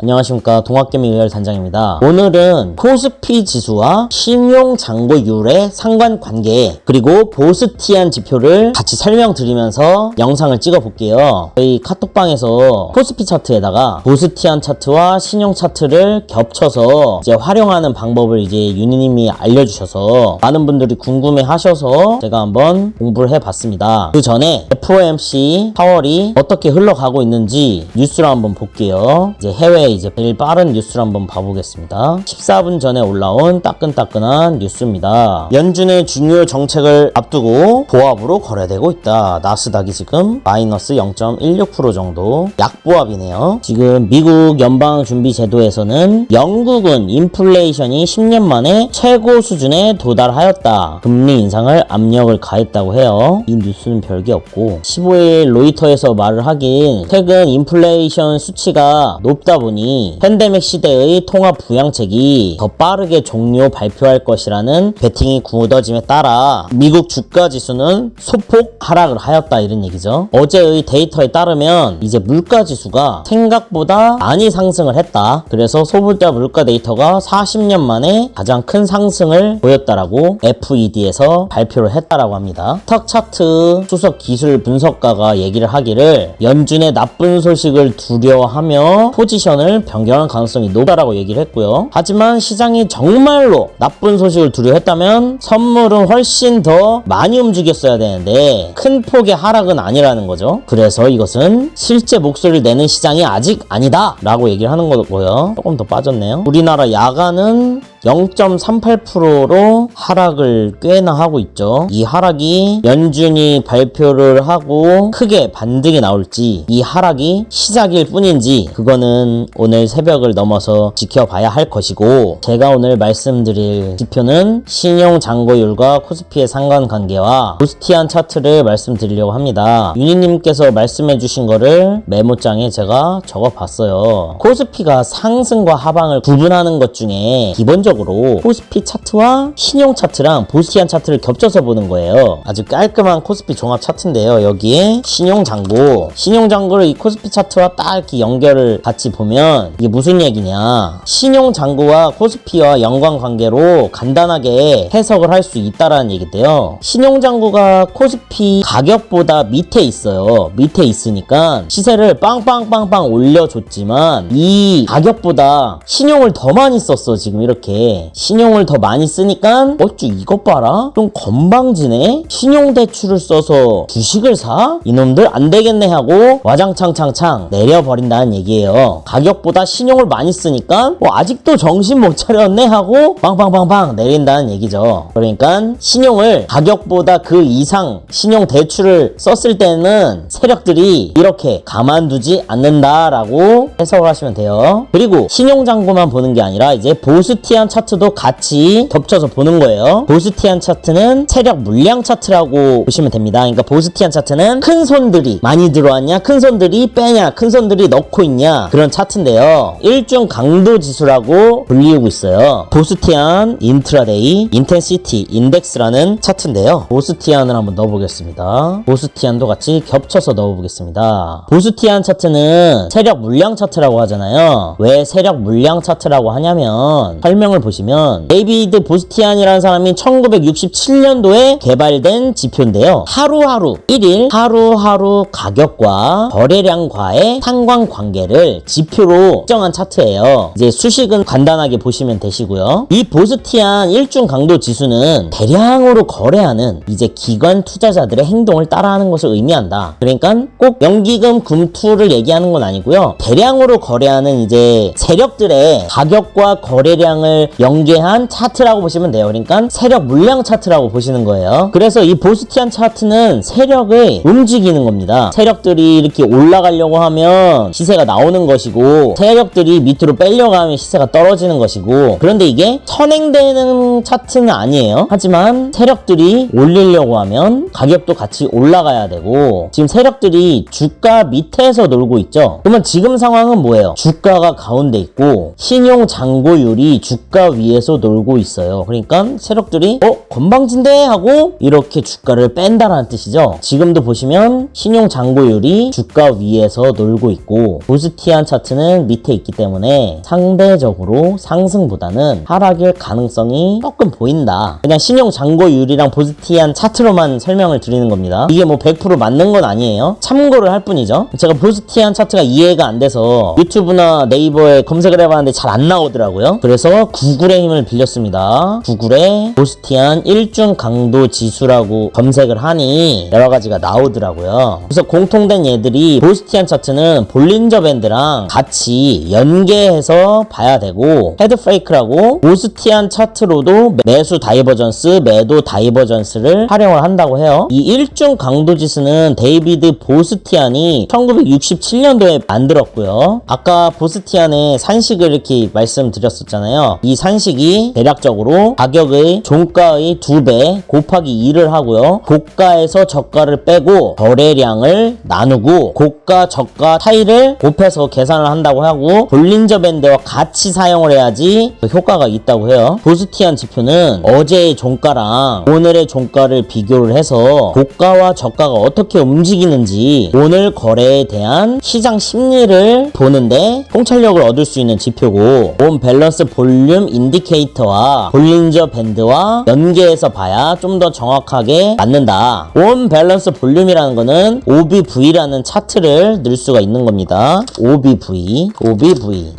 안녕하십니까, 동학개미의열 단장입니다. 오늘은 코스피 지수와 신용잔고율의 상관관계 그리고 보스티안 지표를 같이 설명드리면서 영상을 찍어 볼게요. 저희 카톡방에서 코스피 차트에다가 보스티안 차트와 신용 차트를 겹쳐서 이제 활용하는 방법을 이제 유니님이 알려주셔서 많은 분들이 궁금해 하셔서 제가 한번 공부를 해봤습니다. 그 전에 FOMC 4월이 어떻게 흘러가고 있는지 뉴스를 한번 볼게요. 이제 해외 이제 제일 빠른 뉴스를 한번 봐보겠습니다. 14분 전에 올라온 따끈따끈한 뉴스입니다. 연준의 중요 정책을 앞두고 보합으로 거래되고 있다. 나스닥이 지금 마이너스 0.16% 정도 약보합이네요. 지금 미국 연방준비제도에서는 영국은 인플레이션이 10년 만에 최고 수준에 도달하였다. 금리 인상을 압력을 가했다고 해요. 이 뉴스는 별게 없고 15일 로이터에서 말을 하긴 최근 인플레이션 수치가 높다 보니 팬데믹 시대의 통화 부양책이 더 빠르게 종료 발표할 것이라는 베팅이 굳어짐에 따라 미국 주가 지수는 소폭 하락을 하였다, 이런 얘기죠. 어제의 데이터에 따르면 이제 물가 지수가 생각보다 많이 상승을 했다. 그래서 소비자 물가 데이터가 40년 만에 가장 큰 상승을 보였다라고 FED에서 발표를 했다라고 합니다. 스톡 차트 수석 기술 분석가가 얘기를 하기를 연준의 나쁜 소식을 두려워하며 포지션을 변경할 가능성이 높다라고 얘기를 했고요. 하지만 시장이 정말로 나쁜 소식을 두려워했다면 선물은 훨씬 더 많이 움직였어야 되는데 큰 폭의 하락은 아니라는 거죠. 그래서 이것은 실제 목소리를 내는 시장이 아직 아니다 라고 얘기를 하는 거고요. 조금 더 빠졌네요. 우리나라 야간은 0.38%로 하락을 꽤나 하고 있죠. 이 하락이 연준이 발표를 하고 크게 반등이 나올지 이 하락이 시작일 뿐인지 그거는 오늘 새벽을 넘어서 지켜봐야 할 것이고, 제가 오늘 말씀드릴 지표는 신용잔고율과 코스피의 상관관계와 보스티안 차트를 말씀드리려고 합니다. 유니님께서 말씀해주신 거를 메모장에 제가 적어봤어요. 코스피가 상승과 하방을 구분하는 것 중에 기본적으로 코스피 차트와 신용 차트랑 보스티안 차트를 겹쳐서 보는 거예요. 아주 깔끔한 코스피 종합 차트인데요. 여기에 신용잔고를 이 코스피 차트와 딱 이렇게 연결을 같이 보면 이게 무슨 얘기냐, 신용잔고와 코스피와 연관관계로 간단하게 해석을 할 수 있다라는 얘기인데요. 신용잔고가 코스피 가격보다 밑에 있어요. 밑에 있으니까 시세를 빵빵빵빵 올려줬지만 이 가격보다 신용을 더 많이 썼어. 지금 이렇게 신용을 더 많이 쓰니까 어쭈 이것 봐라, 좀 건방지네, 신용대출을 써서 주식을 사? 이놈들 안 되겠네 하고 와장창창창 내려버린다는 얘기예요. 가격보다 신용을 많이 쓰니까 아직도 정신 못 차렸네 하고 빵빵빵빵 내린다는 얘기죠. 그러니까 신용을 가격보다 그 이상 신용 대출을 썼을 때는 세력들이 이렇게 가만두지 않는다라고 해석을 하시면 돼요. 그리고 신용잔고만 보는 게 아니라 이제 보스티안 차트도 같이 겹쳐서 보는 거예요. 보스티안 차트는 세력 물량 차트라고 보시면 됩니다. 그러니까 보스티안 차트는 큰 손들이 많이 들어왔냐, 큰 손들이 빼냐, 큰 손들이 넣고 있냐, 그런 차트인데요. 일중 강도 지수라고 불리우고 있어요. 보스티안 인트라데이 인텐시티 인덱스라는 차트인데요. 보스티안을 한번 넣어보겠습니다. 보스티안도 같이 겹쳐서 넣어보겠습니다. 보스티안 차트는 세력 물량 차트라고 하잖아요. 왜 세력 물량 차트라고 하냐면 설명을 보시면 데이비드 보스티안이라는 사람이 1967년도에 개발된 지표인데요. 하루하루 1일 하루하루 가격과 거래량과의 상관관계를 지표로 측정한 차트예요. 이제 수식은 간단하게 보시면 되시고요. 이 보스티안 일중 강도 지수는 대량으로 거래하는 이제 기관 투자자들의 행동을 따라하는 것을 의미한다. 그러니까 꼭 연기금 금투를 얘기하는 건 아니고요. 대량으로 거래하는 이제 세력들의 가격과 거래량을 연계한 차트라고 보시면 돼요. 그러니까 세력 물량 차트라고 보시는 거예요. 그래서 이 보스티안 차트는 세력을 움직이는 겁니다. 세력들이 이렇게 올라가려고 하면 시세가 나오는 것이고 세력들이 밑으로 빼려고 하면 시세가 떨어지는 것이고, 그런데 이게 선행되는 차트는 아니에요. 하지만 세력들이 올리려고 하면 가격도 같이 올라가야 되고, 지금 세력들이 주가 밑에서 놀고 있죠. 그러면 지금 상황은 뭐예요? 주가가 가운데 있고 신용잔고율이 주가 주가 위에서 놀고 있어요. 그러니까 세력들이 건방진데 하고 이렇게 주가를 뺀다라는 뜻이죠. 지금도 보시면 신용 잔고율이 주가 위에서 놀고 있고 보스티안 차트는 밑에 있기 때문에 상대적으로 상승보다는 하락일 가능성이 조금 보인다. 그냥 신용 잔고율이랑 보스티안 차트로만 설명을 드리는 겁니다. 이게 뭐 100% 맞는 건 아니에요. 참고를 할 뿐이죠. 제가 보스티안 차트가 이해가 안 돼서 유튜브나 네이버에 검색을 해봤는데 잘 안 나오더라고요. 그래서 구글의 힘을 빌렸습니다. 구글에 보스티안 일중 강도 지수라고 검색을 하니 여러 가지가 나오더라고요. 그래서 공통된 얘들이 보스티안 차트는 볼린저 밴드랑 같이 연계해서 봐야 되고 헤드페이크라고 보스티안 차트로도 매수 다이버전스, 매도 다이버전스를 활용을 한다고 해요. 이 일중 강도 지수는 데이비드 보스티안이 1967년도에 만들었고요. 아까 보스티안의 산식을 이렇게 말씀드렸었잖아요. 이 산식이 대략적으로 가격의 종가의 2배 곱하기 2를 하고요. 고가에서 저가를 빼고 거래량을 나누고 고가 저가 차이를 곱해서 계산을 한다고 하고 볼린저 밴드와 같이 사용을 해야지 효과가 있다고 해요. 보스티안 지표는 어제의 종가랑 오늘의 종가를 비교를 해서 고가와 저가가 어떻게 움직이는지 오늘 거래에 대한 시장 심리를 보는데 통찰력을 얻을 수 있는 지표고 온 밸런스 볼륨 인디케이터와 볼린저 밴드와 연계해서 봐야 좀 더 정확하게 맞는다. 온 밸런스 볼륨이라는 거는 OBV라는 차트를 넣을 수가 있는 겁니다. OBV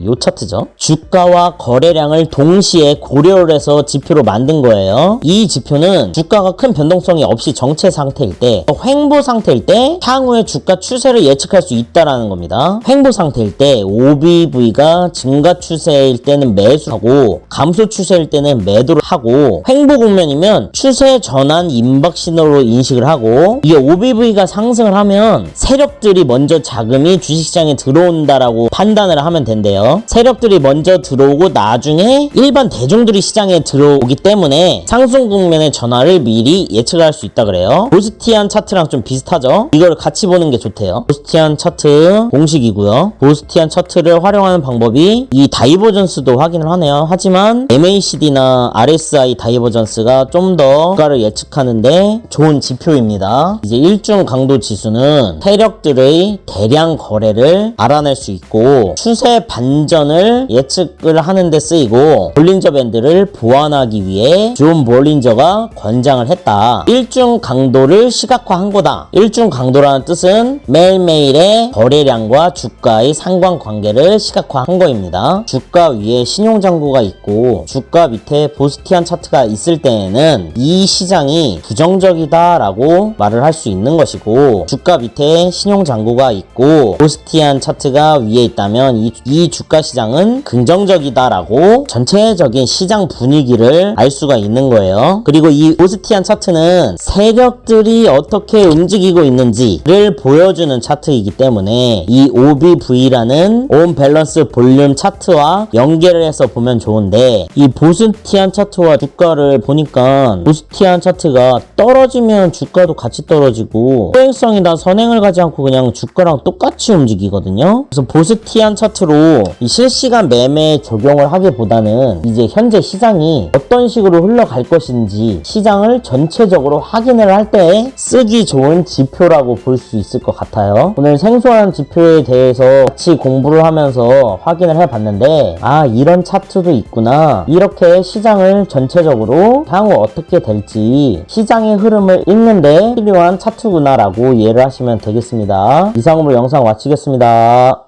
요 차트죠. 주가와 거래량을 동시에 고려를 해서 지표로 만든 거예요. 이 지표는 주가가 큰 변동성이 없이 정체 상태일 때, 횡보 상태일 때 향후의 주가 추세를 예측할 수 있다라는 겁니다. 횡보 상태일 때 OBV가 증가 추세일 때는 매수하고 감소 추세일 때는 매도를 하고 횡보 국면이면 추세 전환 임박 신호로 인식을 하고 이게 OBV가 상승을 하면 세력들이 먼저 자금이 주식시장에 들어온다라고 판단을 하면 된대요. 세력들이 먼저 들어오고 나중에 일반 대중들이 시장에 들어오기 때문에 상승 국면의 전환을 미리 예측을 할 수 있다 그래요. 보스티안 차트랑 좀 비슷하죠? 이걸 같이 보는 게 좋대요. 보스티안 차트 공식이고요. 보스티안 차트를 활용하는 방법이 이 다이버전스도 확인을 하네요. 하지만 MACD나 RSI 다이버전스가 좀 더 주가를 예측하는데 좋은 지표입니다. 이제 일중 강도 지수는 세력들의 대량 거래를 알아낼 수 있고 추세 반전을 예측을 하는 데 쓰이고 볼린저 밴드를 보완하기 위해 존 볼린저가 권장을 했다. 일중 강도를 시각화한 거다. 일중 강도라는 뜻은 매일매일의 거래량과 주가의 상관관계를 시각화한 거입니다. 주가 위에 신용잔고가 있고 주가 밑에 보스티안 차트가 있을 때에는 이 시장이 부정적이다라고 말을 할 수 있는 것이고 주가 밑에 신용잔고가 있고 보스티안 차트가 위에 있다면 이 주가 시장은 긍정적이다라고 전체적인 시장 분위기를 알 수가 있는 거예요. 그리고 이 보스티안 차트는 세력들이 어떻게 움직이고 있는지를 보여주는 차트이기 때문에 이 OBV라는 온 밸런스 볼륨 차트와 연계를 해서 보면 좋은데 이 보스티안 차트와 주가를 보니까 보스티안 차트가 떨어지면 주가도 같이 떨어지고 수행성이나 선행을 가지 않고 그냥 주가랑 똑같이 움직이거든요. 그래서 보스티안 차트로 이 실시간 매매에 적용을 하기보다는 이제 현재 시장이 어떤 식으로 흘러갈 것인지 시장을 전체적으로 확인을 할 때 쓰기 좋은 지표라고 볼 수 있을 것 같아요. 오늘 생소한 지표에 대해서 같이 공부를 하면서 확인을 해봤는데 이런 차트도 있구나. 이렇게 시장을 전체적으로 향후 어떻게 될지 시장의 흐름을 읽는데 필요한 차트구나 라고 이해를 하시면 되겠습니다. 이상으로 영상 마치겠습니다.